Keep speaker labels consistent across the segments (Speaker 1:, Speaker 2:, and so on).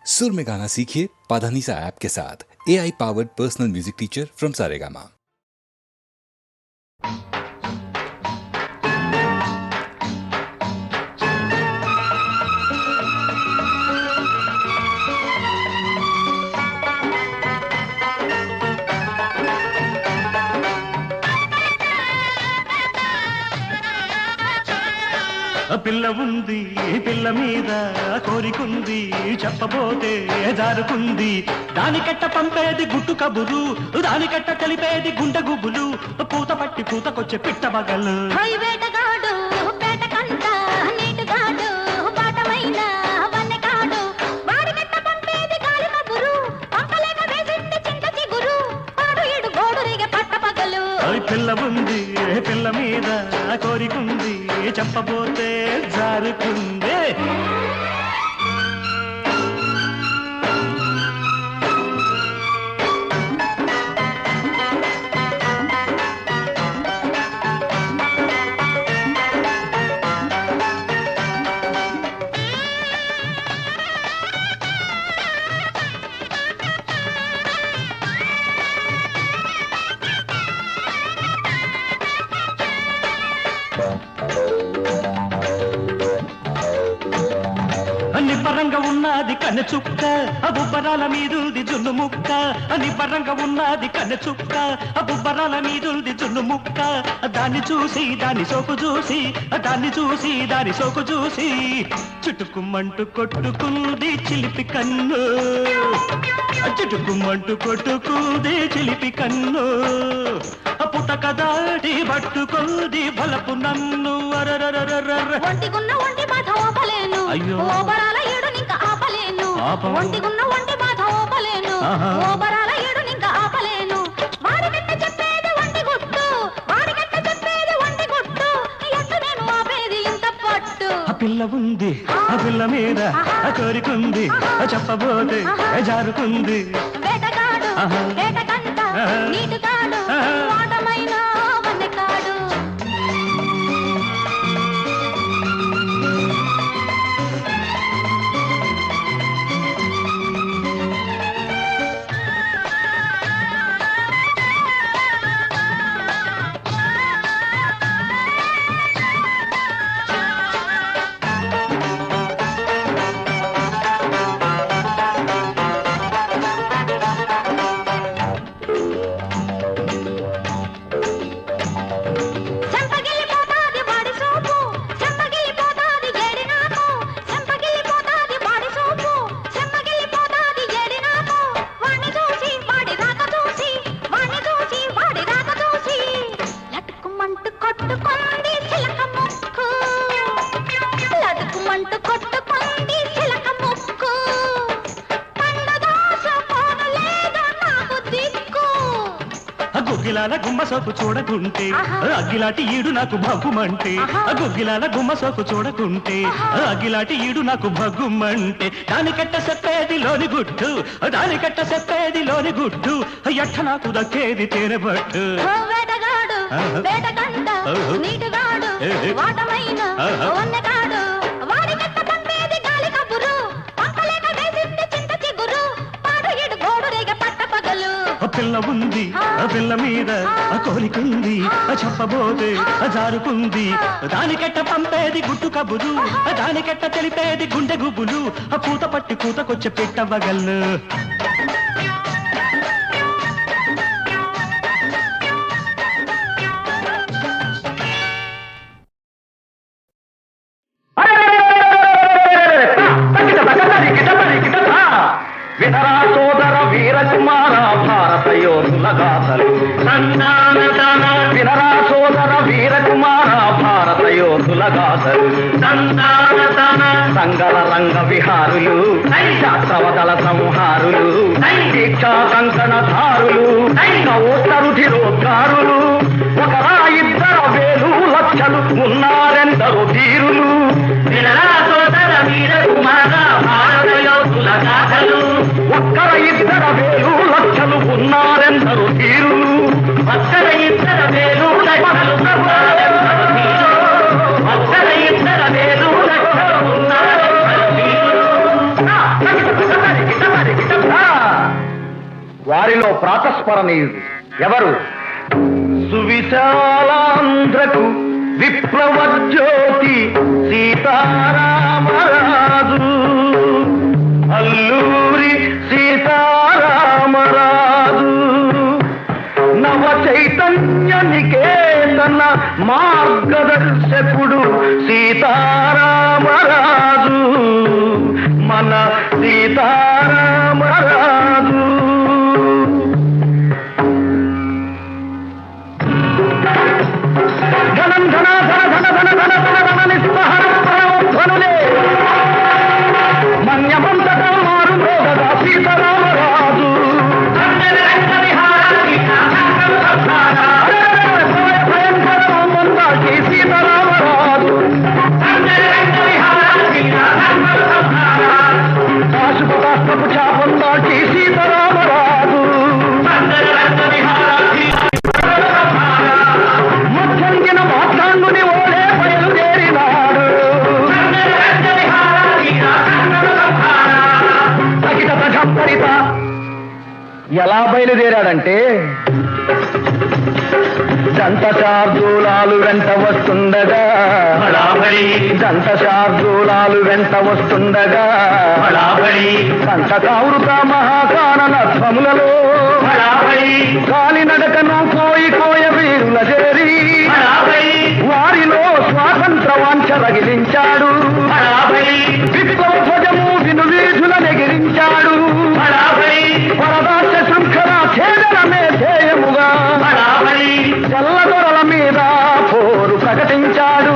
Speaker 1: सुर में गाना सीखिए पाधानीसा ऐप के साथ। AI powered personal music teacher from Saregama.
Speaker 2: పిల్ల ఉంది పిల్ల మీద కోరికుంది చెప్పబోతే జారుకుంది దానికట్ట పంపేది గుట్టు కబురు దానికట్ట కలిపేది గుండె గుబులు పూత పట్టి పూతకొచ్చే పిట్ట బగలు పిల్ల ఉంది పిల్ల మీద కోరికుంది చెప్పబోతే జారుకుందే నిబ్బరంగా ఉన్నది కన్నె చుక్క బుబ్బరాల మీదుంది జున్ను ముక్క నిబ్బరంగా ఉన్నది కన్నె చుక్క బుబ్బరాల మీదుంది జున్ను ముక్క దాన్ని చూసి దాని సోకు చూసి దాన్ని చూసి దాని సోకు చూసి చుట్టుకుమ్మంటూ కొట్టుకుంది చిలిపి కన్ను చుట్టుకుమ్మంటూ కొట్టుకుంది చిలిపి కన్ను పుటక దాటి పట్టుకుంది బలపు నన్ను అయ్యో
Speaker 3: ఒంటిగున్న ఒంటి బాధ ఓపలేను ఓబరాల ఏడు ఇంకా ఆపలేను వాడికట్ట చెప్పేది ఒంటి గుట్టు వాడికట్ట చెప్పేది ఒంటి గుట్టు ఎట్టు నేను ఆపేది ఇంత పట్టు
Speaker 2: ఆ పిల్ల ఉంది ఆ పిల్ల మీద కోరికుంది చెప్పబోతే జారుకుంది
Speaker 3: వేటగాడు వేటకంట నీటిగాడు వాటమైన వన్నెకాడు
Speaker 2: గుగ్గిలాల గుమ్మ సోకు చూడకుంటే అగ్గిలాంటి ఈడు నాకు భగ్గుమంటే గుగ్గిలాల గుమ్మ సోకు చూడకుంటే అగ్గిలాంటి ఈడు నాకు భగ్గుమంటే దానికట్ట చెప్పేది లోని గుడ్డు దానికట్ట చెప్పేది లోని గుడ్డు ఎట్ట నాకు దక్కేది తేనెబట్టు
Speaker 3: వేటగాడు వేటకంట నీటిగాడు వాటమైన వన్నెకాడు వాడికట్ట పంపేది గాలి కబురు పంపలేక వేసింది చింత చిగురు పాడు ఇడు గోడు రేగ పట్ట పగలు
Speaker 2: పిల్ల ఉంది పిల్ల మీద కోరికుంది చెప్పబోతే జారుకుంది దానికెట్ట పంపేది గుట్టు కబురు దానికెట్ట తెలిపేది గుండె గుబులు పూత పట్టి పూతకొచ్చే పెట్టవగల్లు వినరా సోదర వీరకుమార భారత యోధుల గాథలు వినరా సోదర వీరకుమార భారత యోధుల గాథలు సంగల రంగ విహారులు శాస్త్రవదల సంహారులు దీక్షా కంకణధారులు రుధిరోద్గారులు ఒకరా ఇద్దర వేలు లక్షలు ఉన్నారెందరు ధీరులు వినరా సోదర వీరకుమార భారత యోధుల గాథలు ఒక్కర ఇద్దర వేలు లక్షలు ఉన్నారెందరు ధీరులు ఒక్కర ఇద్దర వేలు లక్షలు ఉన్నారెందరు ధీరులు ఒక్కర ఇద్దర వేలు లక్షలు ఉన్నారెందరు ధీరులు
Speaker 4: వారిలో ప్రాతస్మరణీయుడు ఎవరు? సువిశాలాంధ్రకు విప్లవ జ్యోతి సీతారామరాజు, అల్లూరి సీతారామరాజు. నవ చైతన్య నికేతన మార్గదర్శకుడు సీతారామరాజు, మన సీతారామరాజు. ధనం ధన ధన ధన ధన ధన ధన ధన నిస్పహర ధ్వనులే మన్యమంతటం మారు మోగదా సీతారామరాజు. భయంకరమందాకి సీతారామరాజు, శాశ్వతాస్తపు చాపందాకి సీతారామరాజు. మధ్యంగిన మాట్లాంగుని ఓడే బయలుదేరినాడు, ఎలా బయలుదేరాడంటే దంత శార్దూలాలు వెంట వస్తుండగా, దంత శార్దూలాలు వెంట వస్తుండగా, కంటకావృత మహాకానన ధ్వములలో కాలినడకను కోయి కోయ వీరుల చేరి వారిలో స్వాతంత్ర వాంఛ రగిలించాడు. విప్లవ ధ్వజము విను వీధుల నెగిరించాడు. పరదాస్య శృంఖల ఛేదనమే ధ్యేయముగా చల్లదొరల మీద పోరు ప్రకటించాడు.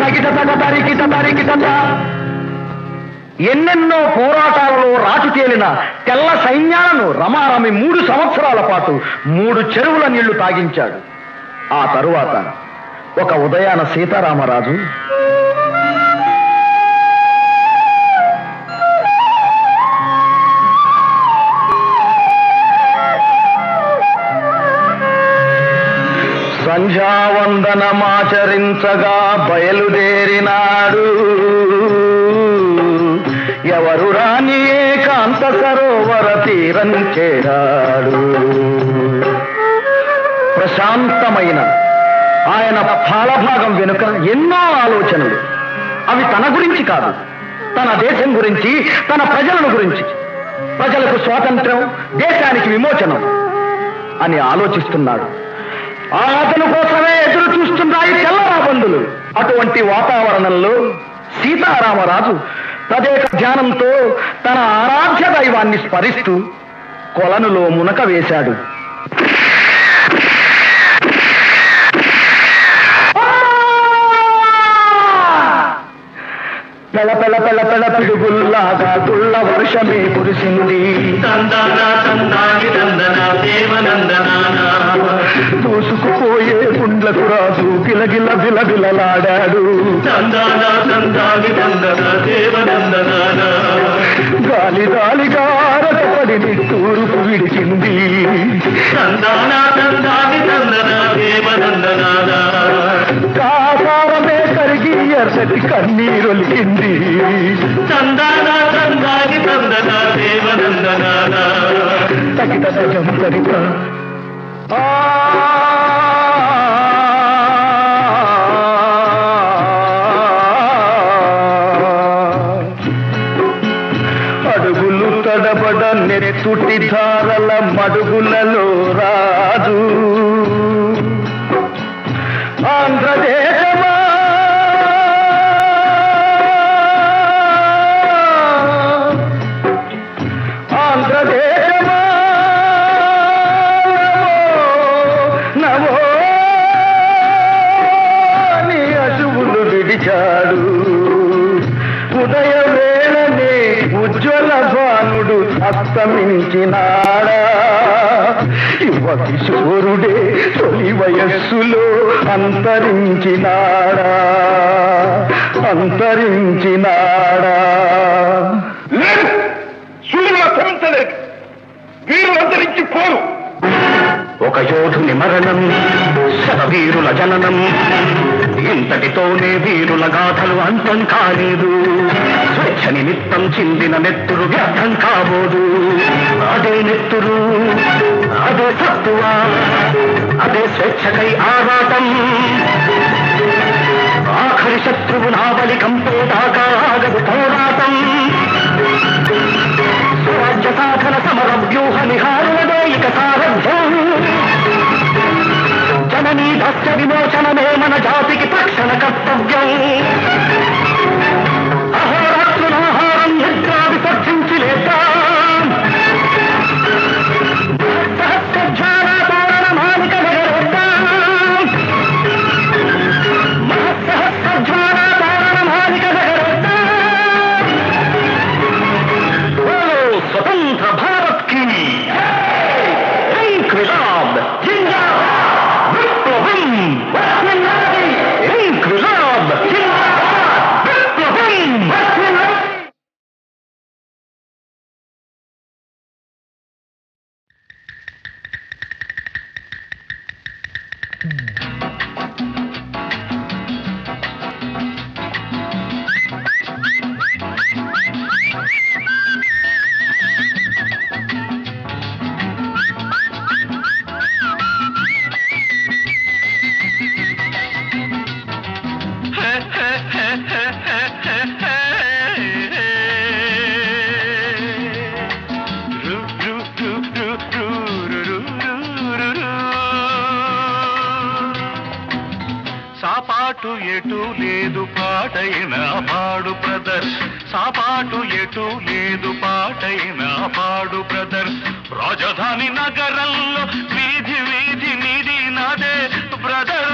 Speaker 4: తగిట తగ తరికిట తరికిట. ఎన్నెన్నో పోరాటాలలో రాజు తేలిన తెల్ల సైన్యాలను రమారమి 3 సంవత్సరాల పాటు 3 చెరువుల నీళ్లు తాగించాడు. ఆ తరువాత ఒక ఉదయాన సీతారామరాజు సంధ్యావందనమాచరించగా బయలుదేరినాడు. ఎవరు రాని ఏకాంత సరోవర తీరం చేరాడు. ప్రశాంతమైన ఆయన పాలభాగం వెనుక ఎన్నో ఆలోచనలు. అవి తన గురించి కాదు, తన దేశం గురించి, తన ప్రజలను గురించి. ప్రజలకు స్వాతంత్రం, దేశానికి విమోచనం అని ఆలోచిస్తున్నాడు. ఆ అతను కోసమే ఎదురు చూస్తున్నాయి తెల్లరాబందులు. అటువంటి వాతావరణంలో సీతారామరాజు తదేక ధ్యానంతో తన ఆరాధ్య దైవాన్ని స్మరిస్తూ కొలనులో మునక వేశాడు. పెళ పెళ పెళ పెళ పిడుగుల్లాగా గుళ్ళ వర్షమే కురిసింది. దూసుకుపోయే గుండ్లకు రాజు గిలగిల విలవిలలాడాడు. గాలి గాలిగా రటపడి నిట్టూరుకు విడిచింది. కాసారమే కరిగి ఎర్రటి కన్నీరొలికింది. తగిట తజం తరిత అడుగులు తడబడ నెత్తుటి ధారల మడుగులలో రాజు. ఆంధ్రదేశమా ఆంధ్రదేశమా నమో నీ అశువులు విడిచాడు. ఉదయ వేళనే ఉజ్వల భానుడు అస్తమించినాడా. యువ కిశోరుడే తొలి వయస్సులో అంతరించినాడా. అంతరించినాడా. వీరులు అంతరించిపోరు. ఒక యోధుని మరణం, శతవీరుల జననం. ఇంతటితోనే వీరుల గాథలు అంతం కాలేదు. స్వేచ్ఛ నిమిత్తం చిందిన నెత్తురు వ్యర్థం కాబోదు.
Speaker 2: అదే నెత్తురు, అదే సత్తువ, అదే స్వేచ్ఛకై ఆరాటం. ఆఖరి శత్రువు నావలి కంపేదాకా ఆగదు పోరాటం. స్వరాజ్య సాధన సమర వ్యూహ నిహారులదే ఇక సారథ్యం. జననీ దాస్య విమోచనమే మన జాతికి తక్షణ కర్తవ్యం. అహోరాత్రులాహారం నిద్రా విసర్జించి లేద్దాం. సహస్రజ్వాల తోరణ మాలిక నగరేద్దాం. సహస్రజ్వాల తోరణ మాలిక నగరేద్దాం. బోలో స్వతంత్ర భారత్ కి ఇంక్విలాబ్ జిందాబాద్. విప్లవం ఇంక్విలాబ్ జిందాబాద్. విప్లవం. సాపాటు ఎటు లేదు పాటైన పాడు బ్రదర్. సాపాటు ఎటు లేదు పాటైన పాడు బ్రదర్. రాజధాని నగరంలో వీధి వీధి నీది నాదే బ్రదర్.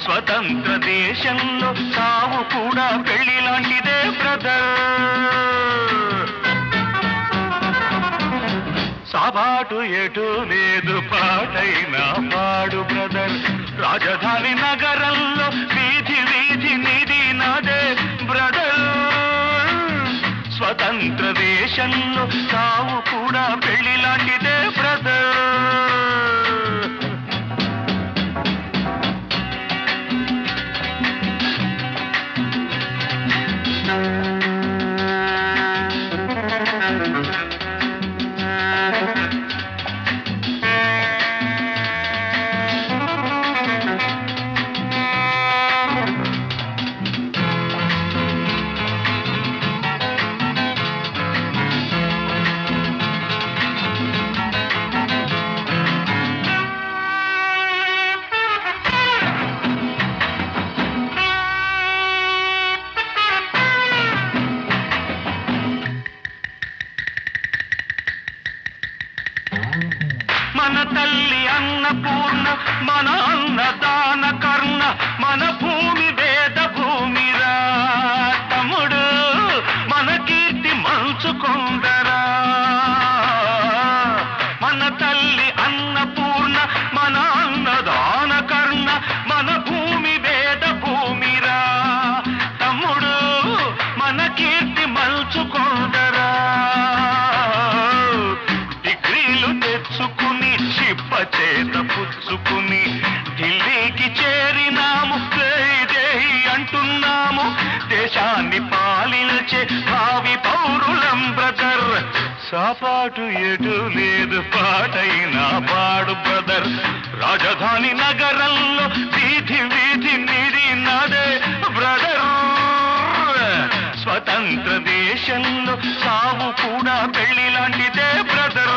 Speaker 2: స్వతంత్ర దేశంలో సావు కూడా పెళ్లి లాంటిదే బ్రదర్. సాబాటు ఎటు లేదు పాటైన పాడు బ్రదర్. రాజధాని నగరంలో వీధి వీధి నీది నాదే బ్రదర్. స్వతంత్ర దేశంలో సావు కూడా పెళ్లి లాంటిదే బ్రదర్. మన తల్లి అన్నపూర్ణ, మన అన్నదాన కర్ణ, మన భూమి వేద భూమిరా తమ్ముడు. మన కీర్తి మంచుకొందరా. మన తల్లి అన్నపూర్ణ, మన అన్నదాన కర్ణ, మన భూమి వేద భూమిరా తమ్ముడు. మన కీర్తి మంచుకొందరా. డిగ్రీలు తెచ్చుకుని చిప్ప చేత పుచ్చుకుని ఢిల్లీకి చేరినాము. జై అంటున్నాము. దేశాన్ని పాలించే భావి పౌరులం బ్రదర్. సాపాటు ఎటు లేదు పాటైన పాడు బ్రదర్. రాజధాని నగరంలో వీధి వీధి నీది నాదే బ్రదర్. స్వతంత్ర దేశంలో సావు కూడా పెళ్లి లాంటిదే బ్రదర్.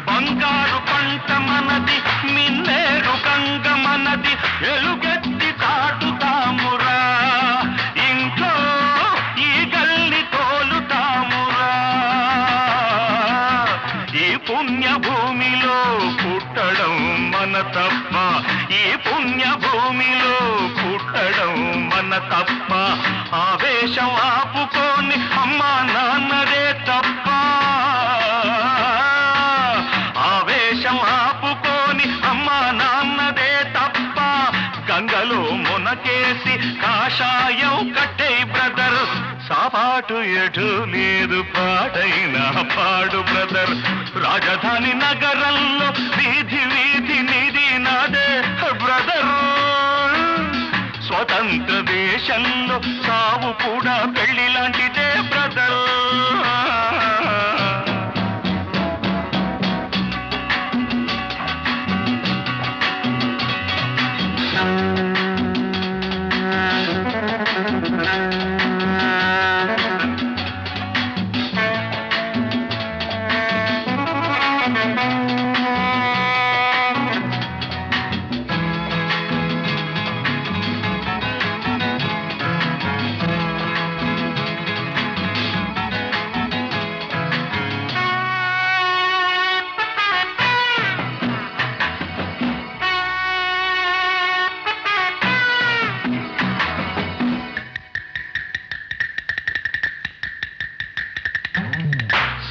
Speaker 2: బంగారు పంట మనది, మిన్నేరు గంగ మనది. ఎలుగెత్తి చాటుతామురా. ఇంట్లో ఈ గల్లి తోలుతామురా. ఈ పుణ్య భూమిలో పుట్టడం మన తప్ప. ఈ పుణ్య భూమిలో పుట్టడం మన తప్ప. ఆవేశం ఆపుకొని అమ్మా నాన్నదే తప్ప.
Speaker 5: కాషాయం కట్టే బ్రదర్ సాపాటు ఎటు లేదు పాటైనా పాడు బ్రదర్ రాజధాని నగరంలో వీధి వీధి నిధి నాదే బ్రదర్ స్వతంత్ర దేశంలో సావు కూడా పెళ్లి లాంటిదే బ్రదర్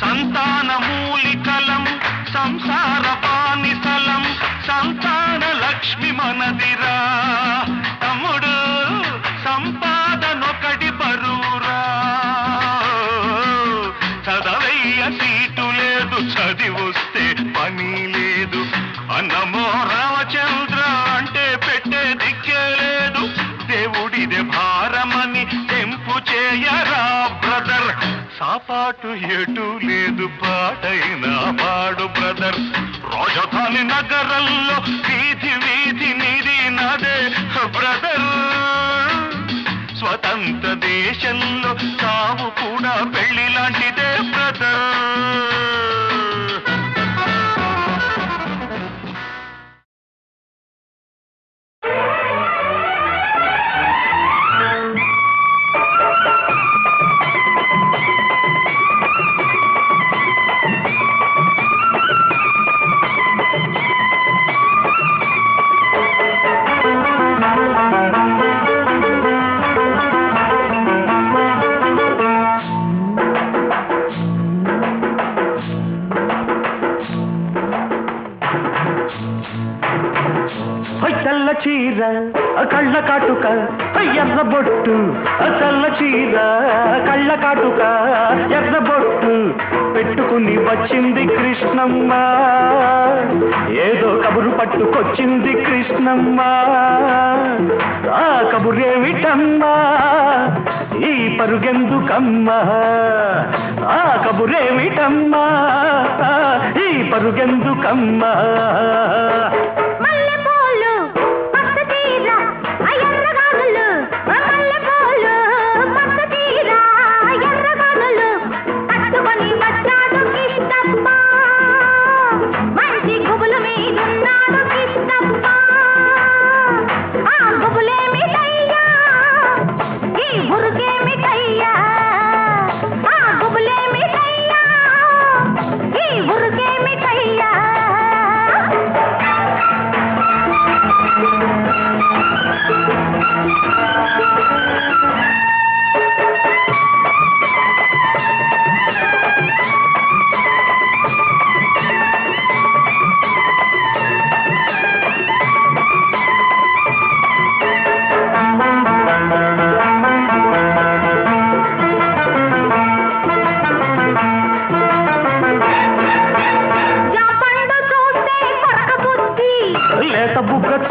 Speaker 5: సంతాన మూలికలం సంసార పానిసలం సంతాన లక్ష్మి మనదిరా తమ్ముడు సంపాదనొకటి బరువురా చదవయ్య సీటు లేదు చదివొస్తే పని లేదు అన్నమో రామచంద్ర అంటే పెట్టే దిక్కే లేదు దేవుడిదే భారమని తెంపు చేయరా బ్రదర్ సాపాటు ఎటు లేదు పాటైనా పాడు బ్రదర్ రాజధాని నగరంలో వీధి వీధి నిధి నాదే బ్రదర్ స్వతంత్ర దేశంలో సావు కూడా పెళ్లి లాంటిదే బ్రదర్
Speaker 2: తెల్ల చీర కళ్ళ కాటుక ఎర్ర బొట్టు తెల్ల చీర కళ్ళ కాటుక ఎర్ర బొట్టు పెట్టుకుని వచ్చింది కృష్ణమ్మ ఏదో కబురు పట్టుకొచ్చింది కృష్ణమ్మ ఆ కబురేమిటమ్మా ఈ పరుగెందుకమ్మా ఆ కబురేమిటమ్మా ఈ పరుగెందుకమ్మా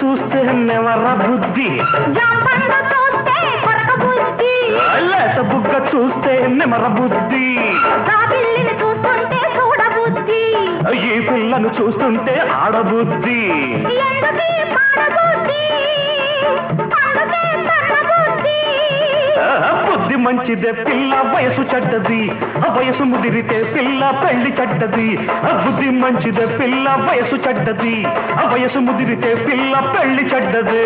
Speaker 2: చూస్తే నెవర బుద్ధి లేత బుగ్గ చూస్తే నెమర బుద్ధి ఈ పిల్లను చూస్తుంటే ఆడబుద్ధి బుద్ధి మంచిదే పిల్ల వయసు చెడ్డది వయసు ముదిరితే పిల్ల పెళ్లి చెడ్డది బుద్ధి మంచిదే పిల్ల వయసు చెడ్డది వయసు ముదిరితే పిల్ల పెళ్లి చెడ్డది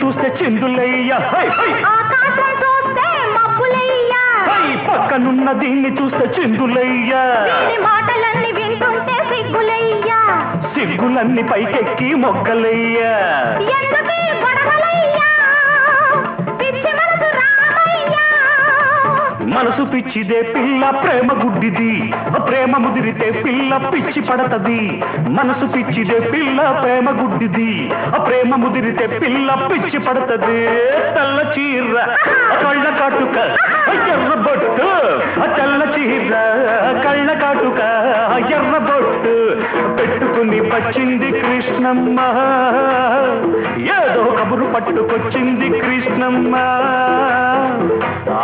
Speaker 2: చూస్తే చిందులయ్యా
Speaker 3: ఆకాశం చూస్తే మబ్బులయ్యా
Speaker 2: పక్కనున్న దీన్ని చూస్తే చిందులయ్యా
Speaker 3: వీరి మాటలన్నీ వింటుంటే సిగ్గులయ్యా
Speaker 2: సిగ్గులన్నీ పైకెక్కి మొగ్గలయ్యా
Speaker 3: ఎందుకీ గొడవలయ్యా పిచ్చి మనసు రామయ్యా
Speaker 2: మనసు పిచ్చిదే పిల్ల ప్రేమ గుడ్డిది ప్రేమ ముదిరితే పిల్ల పిచ్చి పడతది మనసు పిచ్చిదే పిల్ల ప్రేమ గుడ్డిది ప్రేమ ముదిరితే పిల్ల పిచ్చి పడతది తెల్ల చీర కళ్ళ కాటుక ఎర్ర బొట్టు తెల్ల చీర కళ్ళ కాటుక ఎర్ర బొట్టు పెట్టుకుని వచ్చింది కృష్ణమ్మ ఏదో కబురు పట్టుకొచ్చింది కృష్ణమ్మ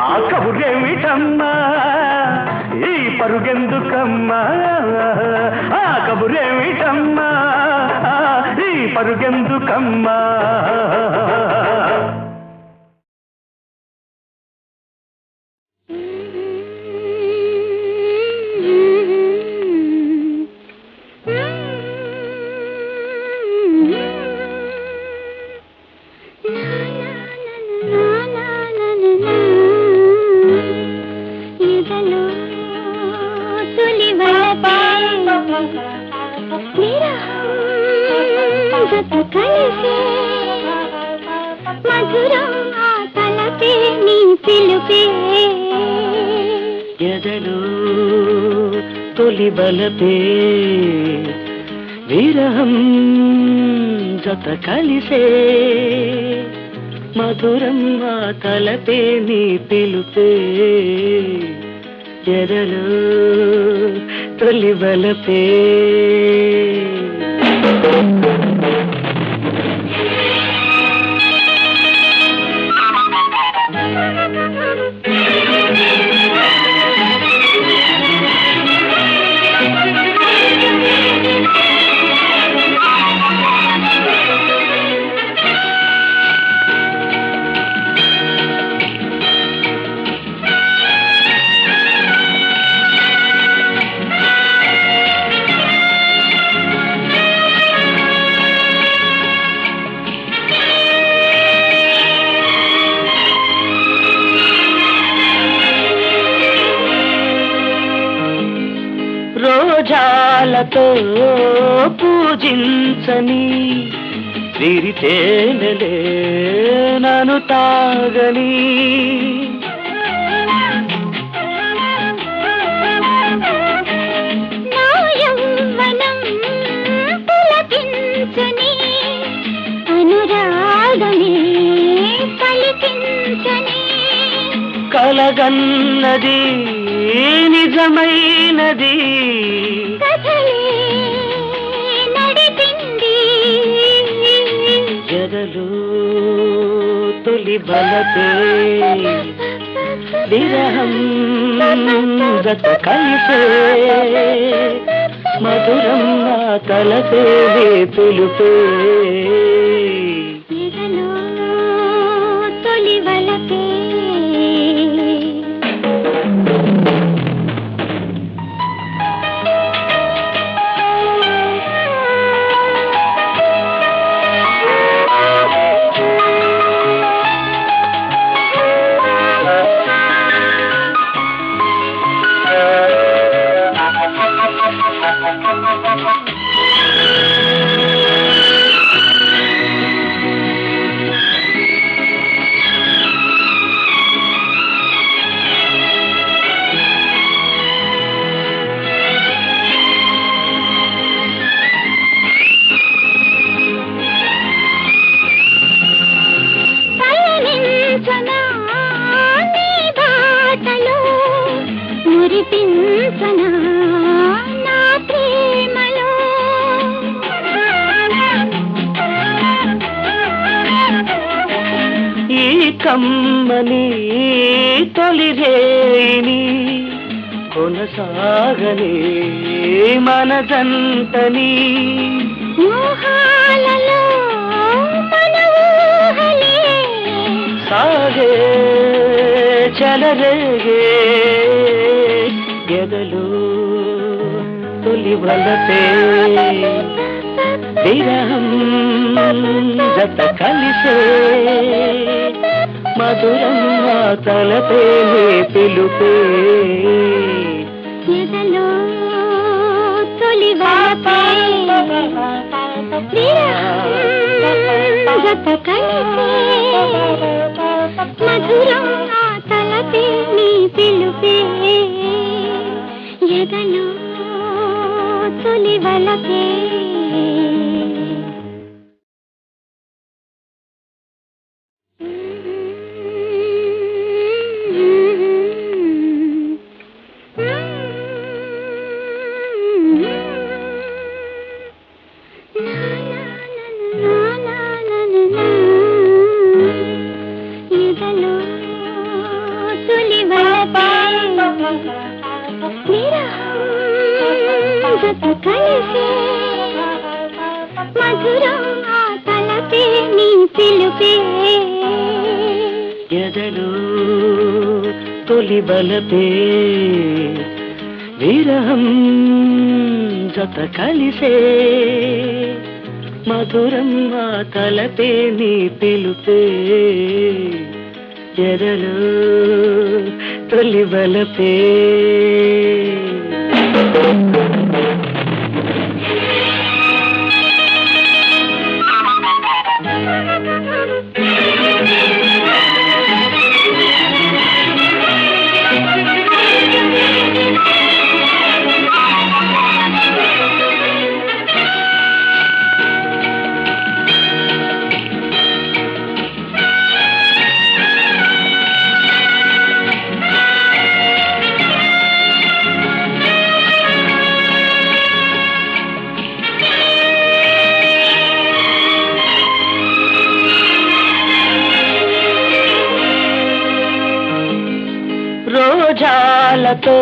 Speaker 2: ఆ కబురేమిటమ్మా ఈ పరుగెందుకమ్మా ఆ కబురేమిటమ్మా ఈ పరుగెందుకమ్మా ఎదలో తొలి బలపే విరహం జత కలిసే మధురం ఆ తలపే నీ పిలుపే ఎదలో తొలి బలపే రోజాలతో పూజించని విరితేనలే నన్ను తాగని
Speaker 3: నా యౌవనం పులకించని అనురాగమే పలికించని
Speaker 2: కలగన్నది నిజమైనది
Speaker 3: కథలే నడిపింది
Speaker 2: ఎదలో తొలి బలపే విరహం జత కలిసే మధురం నా తలపే పిలుపే
Speaker 3: ఎదలో తొలి బలపే
Speaker 2: కమ్మని తొలిరేని కొనసాగని మనదంతని
Speaker 3: మోహాలలో మన ఊహలే
Speaker 2: సాగే చలరేగే ఎదలు తొలి బలపే విరహం జత కలిసే మధురం ఆ తలపే పిలుపే
Speaker 3: ఎదలో తొలి వలపే జత కలిసే మధురం ఆ తలపే నీ పిలుపే ఎదలో తొలి వలపే మధురం ఆ తలపే నీ పిలుపే
Speaker 2: ఎదలో తొలి బలపే విరహం జత కలిసే మధురం ఆ తలపే నీ పిలుపే ఎదలో తొలి బలపే రోజాలతో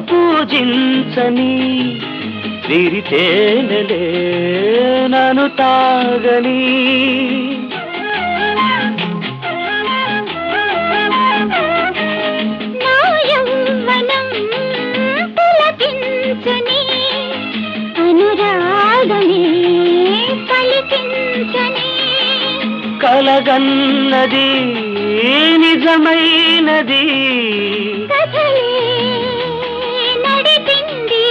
Speaker 2: పూజించని విరితేనలే నన్ను తాగని
Speaker 3: నా యౌవనం పులకించని అనురాగమే పలికించని
Speaker 2: కలగన్నది నిజమైనది
Speaker 3: కథలే నడిపింది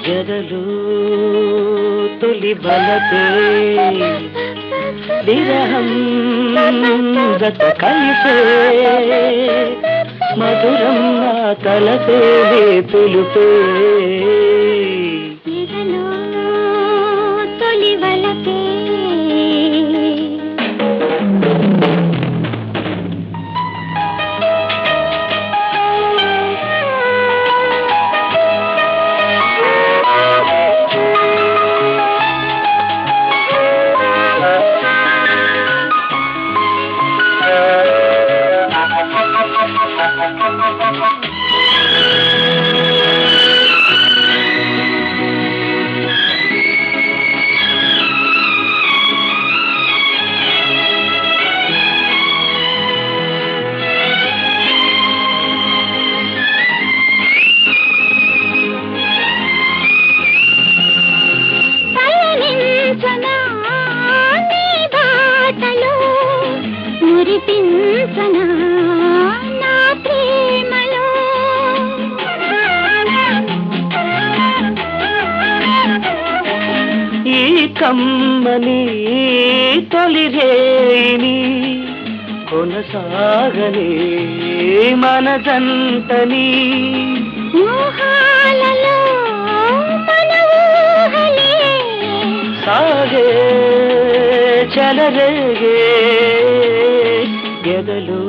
Speaker 2: జగలు తొలి బలపే విరహం జత కలిసే మధురం ఆ తలపే పిలుపే
Speaker 3: ఎదలో తొలి వలపే
Speaker 2: కమ్మని తొలిరేని కొనసాగని మన జంటని
Speaker 3: మోహాలలో మన ఊహలే
Speaker 2: సాగే చలరేగే ఎదలు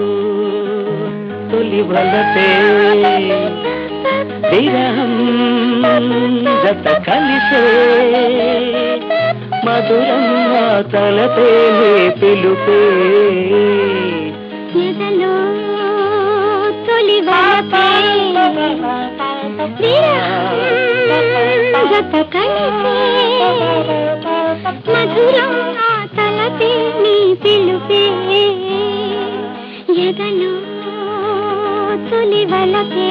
Speaker 2: తొలి వలపే విరహం జత కలిసే మధురం ఆ తలపే పిలుపే
Speaker 3: ఎదలో తొలి వలపే జత కలిసే మధురం ఆ తలపే నీ పిలుపే ఎదలో తొలి వలపే